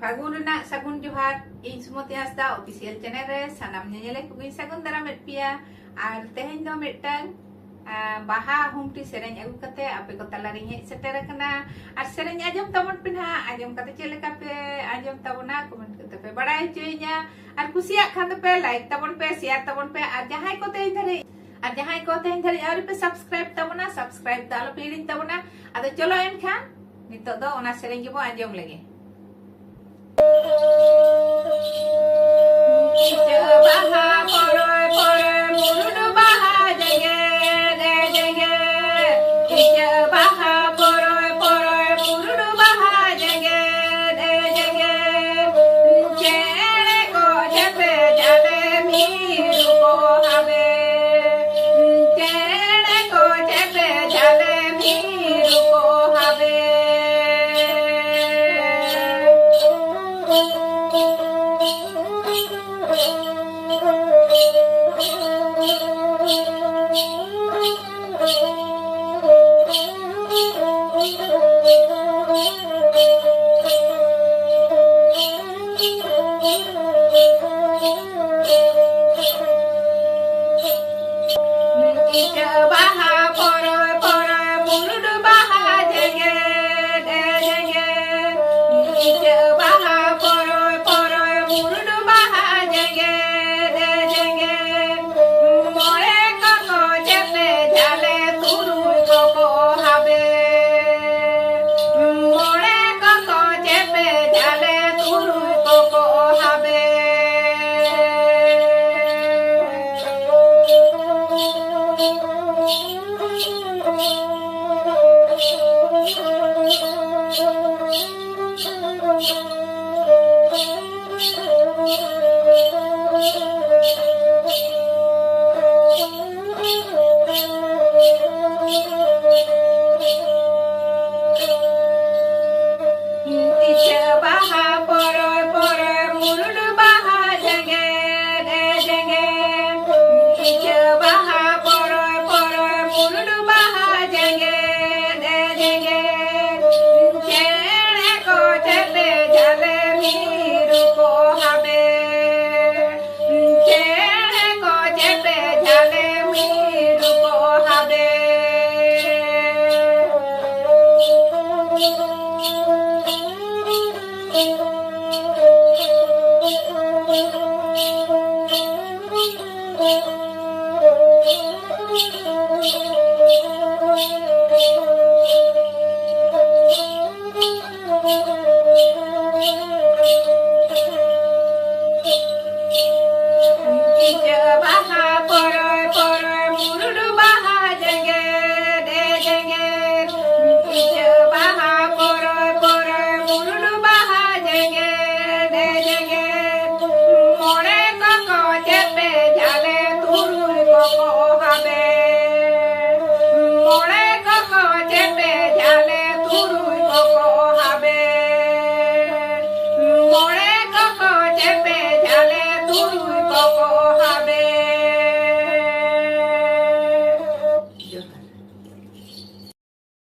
Fagun na sagun johar in Sumati Hasda official channel re sanam nyele kugi sagun dara metpia ar tehen do metang baha humti sereng agu kate ape ko talaring hej seter kana ar sereng ajom tamon pinha ajom kate chele kape ajom tabona comment kate pe badai hochoinya ar kusiak khan pe like tabon pe share tabon pe ar jahai ko tein dhari আর যাহাই কথা ধরে আর pay subscribe তাবনা subscribe দালো পিড়িন তাবনা আদো চলো এনখান নিতো দো ওনা serene গিবো আজম লাগে বাহা